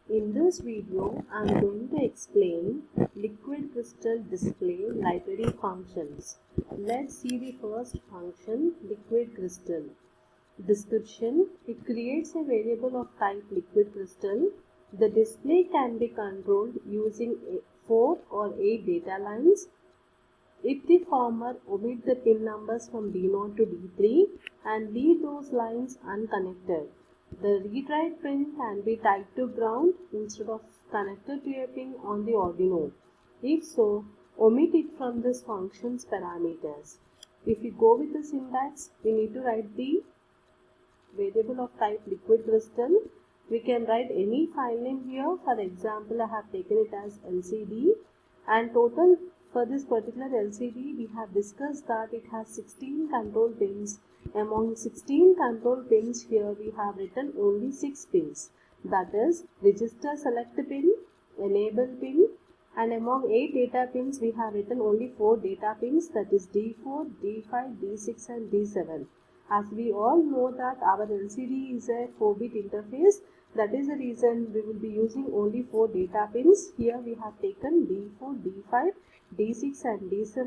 In this video, I am going to explain liquid crystal display library functions. Let's see the first function, liquid crystal. Description: it creates a variable of type liquid crystal. The display can be controlled using 4 or 8 data lines. If the former, omit the pin numbers from D0 to D3 and leave those lines unconnected. The read-write pin can be tied to ground instead of connected to a pin on the Arduino. If so, omit it from this function's parameters. If we go with the syntax, we need to write the variable of type liquid crystal. We can write any file name here. For example, I have taken it as LCD, and total for this particular LCD we have discussed that it has 16 control pins. Among 16 control pins, here we have written only 6 pins, that is register select pin, enable pin, and among 8 data pins we have written only 4 data pins, that is D4, D5, D6 and D7. As we all know that our LCD is a 4-bit interface, that is the reason we will be using only 4 data pins. Here we have taken D4, D5, D6 and D7,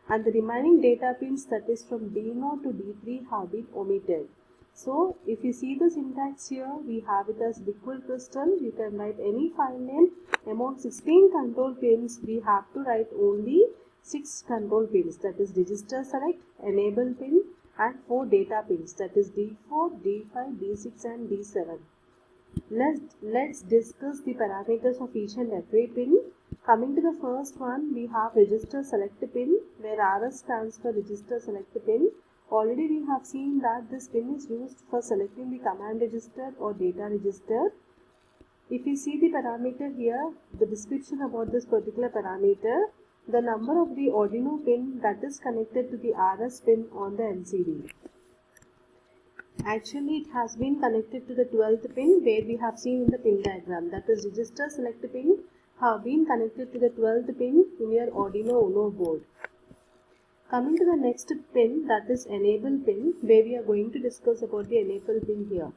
and the remaining data pins, that is from D0 to D3, have been omitted. So if you see the syntax here, we have it as liquid crystal. You can write any file name. Among 16 control pins, we have to write only 6 control pins, that is register select, enable pin, and 4 data pins, that is D4, D5, D6 and D7. Let's discuss the parameters of each and every pin. Coming to the first one, we have register select pin, where RS stands for register select pin. Already we have seen that this pin is used for selecting the command register or data register. If you see the parameter here, the description about this particular parameter, the number of the Arduino pin that is connected to the RS pin on the LCD. Actually, it has been connected to the 12th pin, where we have seen in the pin diagram, that is register select pin have been connected to the 12th pin in your Arduino Uno board. Coming to the next pin, that is enable pin, where we are going to discuss about the enable pin here.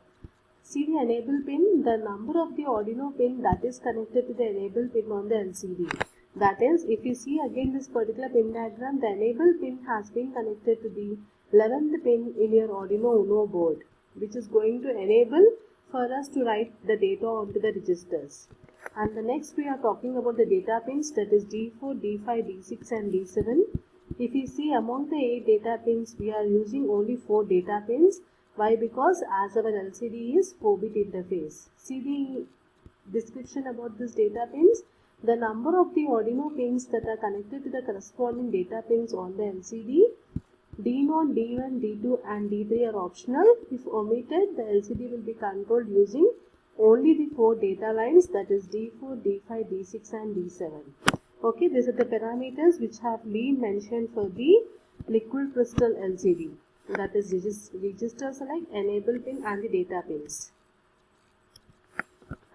See the enable pin, the number of the Arduino pin that is connected to the enable pin on the LCD. That is, if you see again this particular pin diagram, the enable pin has been connected to the 11th pin in your Arduino Uno board, which is going to enable for us to write the data onto the registers. And the next we are talking about the data pins, that is D4, D5, D6 and D7. If you see among the 8 data pins, we are using only 4 data pins. Why? Because as our LCD is 4-bit interface. See the description about this data pins. The number of the Arduino pins that are connected to the corresponding data pins on the LCD, D0, D1, D2 and D3 are optional. If omitted, the LCD will be controlled using only the 4 data lines, that is D4, D5, D6 and D7. Okay, these are the parameters which have been mentioned for the liquid crystal LCD, that is register select, enable pin and the data pins.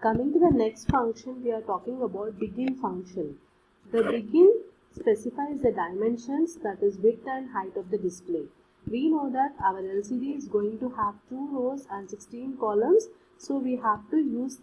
Coming to the next function, we are talking about begin function. The begin specifies the dimensions, that is width and height of the display. We know that our LCD is going to have 2 rows and 16 columns, so we have to use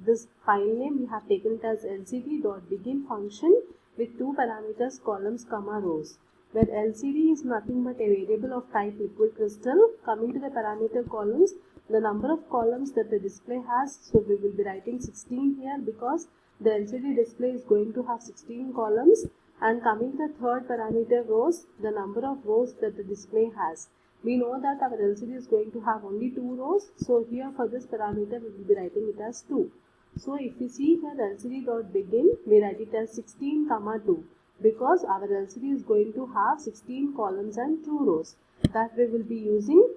this file name. We have taken it as lcd.begin function with 2 parameters, columns, comma, rows, where LCD is nothing but a variable of type liquid crystal. Coming to the parameter columns, the number of columns that the display has, so we will be writing 16 here because the LCD display is going to have 16 columns. And coming to the third parameter, rows, the number of rows that the display has. We know that our LCD is going to have only 2 rows, so here for this parameter we will be writing it as 2. So if you see here lcd.begin, we write it as 16, 2, because our LCD is going to have 16 columns and 2 rows. That we will be using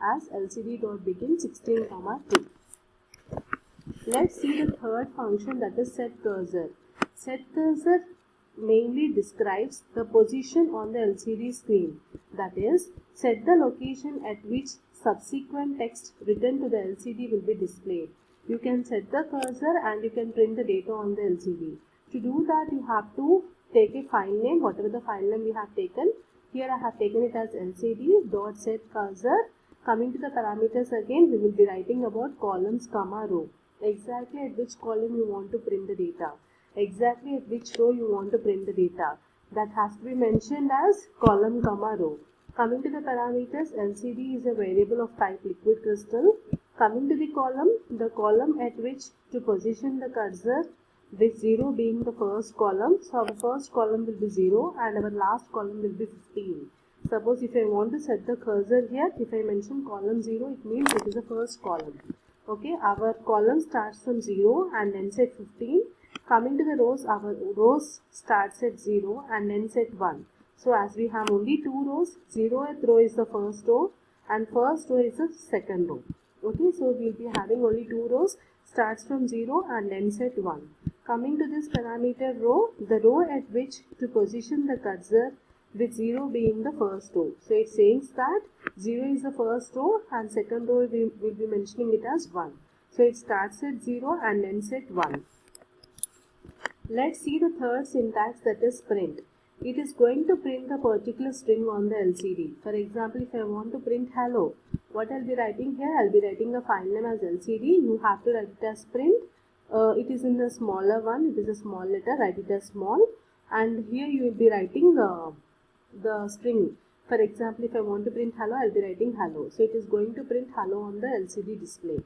as lcd.begin 16, 2. Let's see the third function, that is set cursor. Set cursor mainly describes the position on the LCD screen, that is, set the location at which subsequent text written to the LCD will be displayed. You can set the cursor and you can print the data on the LCD. To do that, you have to take a file name, whatever the file name we have taken. Here I have taken it as lcd.setCursor. Coming to the parameters again, we will be writing about columns, comma, row. exactly at which column you want to print the data, exactly at which row you want to print the data. That has to be mentioned as column comma row. Coming to the parameters, LCD is a variable of type liquid crystal. Coming to the column at which to position the cursor, with 0 being the first column. So our first column will be 0 and our last column will be 15. Suppose if I want to set the cursor here, if I mention column 0, it means it is the first column. Okay, our column starts from 0 and ends at 15. Coming to the rows, our rows starts at 0 and ends at 1. So as we have only 2 rows, 0th row is the first row and first row is the second row. Okay, so we will be having only 2 rows, starts from 0 and ends at 1. Coming to this parameter row, the row at which to position the cursor, with 0 being the first row. So it says that 0 is the first row and second row we will be mentioning it as 1. So it starts at 0 and ends at 1. Let's see the third syntax, that is print. It is going to print a particular string on the LCD. For example, if I want to print hello, what I'll be writing here, I'll be writing a file name as LCD. You have to write it as print. It is in the smaller one, it is a small letter, write it as small. And here you will be writing the string. For example, if I want to print hello, I'll be writing hello. So it is going to print hello on the LCD display.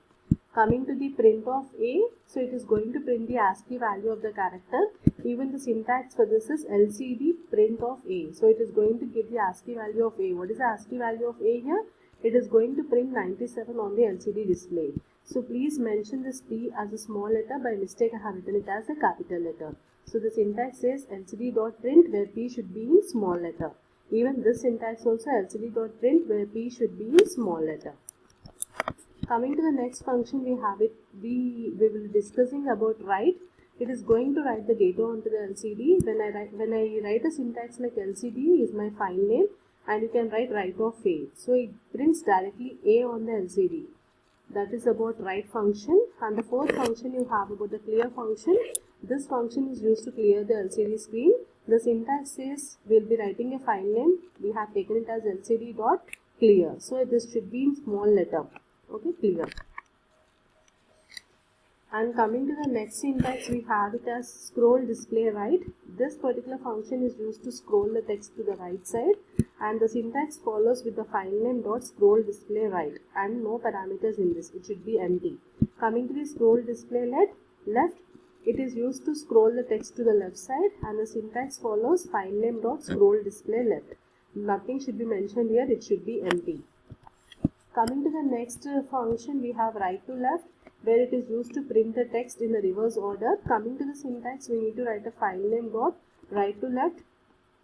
Coming to the print of A, so it is going to print the ASCII value of the character. Even the syntax for this is LCD print of A. So it is going to give the ASCII value of A. What is the ASCII value of A here? It is going to print 97 on the LCD display. So please mention this P as a small letter. By mistake I have written it as a capital letter. So the syntax says LCD.print where P should be in small letter. Even this syntax also LCD.print where P should be in small letter. Coming to the next function, we will be discussing about write. It is going to write the data onto the LCD. When I write a syntax like LCD is my file name, and you can write of A. So it prints directly A on the LCD. That is about write function. And the fourth function you have about the clear function. This function is used to clear the LCD screen. The syntax says we'll be writing a file name. We have taken it as LCD.clear. So this should be in small letter. Okay, clear. And coming to the next syntax, we have it as scroll display right. This particular function is used to scroll the text to the right side, and the syntax follows with the file name dot scroll display right, and no parameters in this, it should be empty. Coming to the scroll display left, it is used to scroll the text to the left side, and the syntax follows file name dot scroll display left. Nothing should be mentioned here, it should be empty. Coming to the next function, we have right to left, where it is used to print the text in the reverse order. Coming to the syntax, we need to write a file name dot right to left,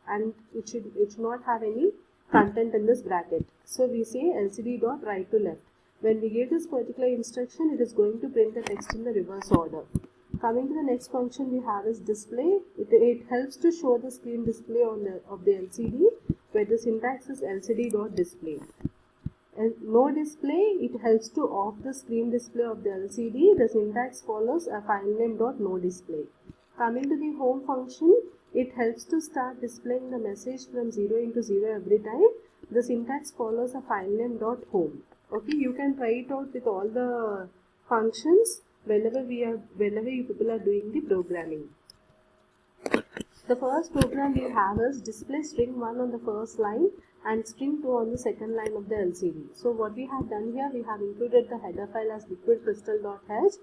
and it should not have any content in this bracket. So we say LCD dot right to left. When we give this particular instruction, it is going to print the text in the reverse order. Coming to the next function we have is display. It helps to show the screen display of the LCD, where the syntax is LCD dot display. And no display, it helps to off the screen display of the LCD. The syntax follows a file name dot no display. Coming to the home function, it helps to start displaying the message from 0 into 0 every time. The syntax follows a file name dot home. Okay, you can try it out with all the functions whenever you people are doing the programming. The first program we have is display string 1 on the first line and string 2 on the second line of the LCD. So what we have done here, we have included the header file as liquidcrystal.h.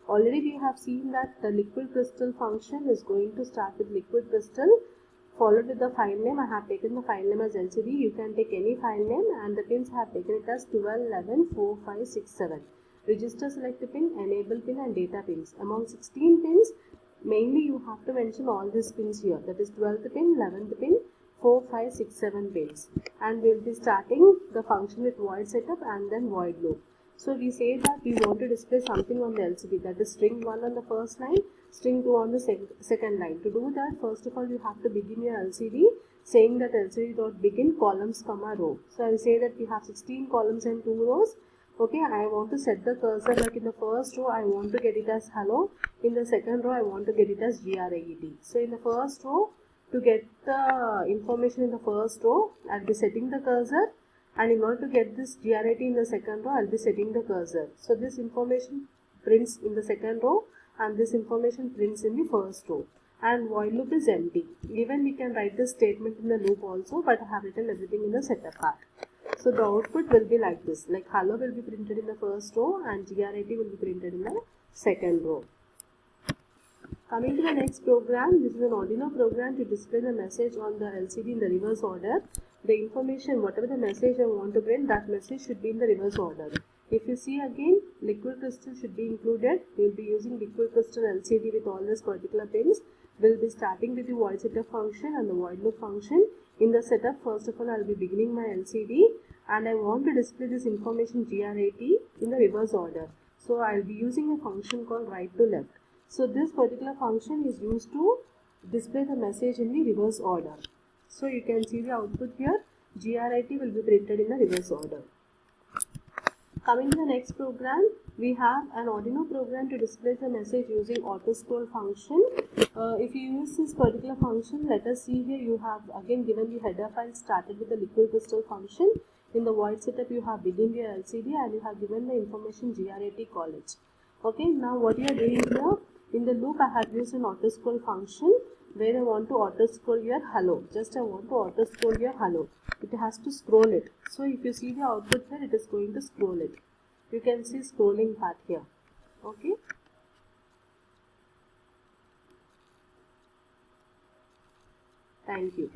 Already we have seen that the liquid crystal function is going to start with liquid crystal followed with the file name. I have taken the file name as LCD. You can take any file name, and the pins I have taken it as 12, 11, 4, 5, 6, 7. Register select pin, enable pin and data pins. Among 16 pins, mainly you have to mention all these pins here. That is 12th pin, 11th pin, 4, 5, 6, 7 pins. And we will be starting the function with void setup and then void loop. So we say that we want to display something on the LCD, that is string 1 on the first line, string 2 on the second line. To do that, first of all, you have to begin your LCD saying that LCD.begin columns comma row. So I will say that we have 16 columns and 2 rows. Okay, I want to set the cursor like in the first row, I want to get it as hello. In the second row, I want to get it as GRAET. So in the first row, to get the information in the first row, I'll be setting the cursor. And in order to get this GRAT in the second row, I'll be setting the cursor. So this information prints in the second row and this information prints in the first row. And void loop is empty. Even we can write this statement in the loop also, but I have written everything in the setup part. So the output will be like this, like hello will be printed in the first row and GRIT will be printed in the second row. Coming to the next program, this is an Arduino program to display the message on the LCD in the reverse order. The information, whatever the message I want to print, that message should be in the reverse order. If you see again, liquid crystal should be included. We will be using liquid crystal LCD with all these particular pins. We will be starting with the void setup function and the void loop function. In the setup, first of all, I will be beginning my LCD and I want to display this information GRIT in the reverse order. So I will be using a function called right to left. So this particular function is used to display the message in the reverse order. So you can see the output here, GRIT will be printed in the reverse order. Coming to the next program, we have an Arduino program to display the message using auto scroll function. If you use this particular function, let us see here you have again given the header file started with the liquid crystal function. In the void setup you have begin your LCD and you have given the information GRIT college. Okay, now what you are doing here, in the loop I have used an auto scroll function where I want to auto scroll your hello. Just I want to auto scroll your hello. It has to scroll it. So if you see the output here, it is going to scroll it. You can see scrolling part here. Okay. Thank you.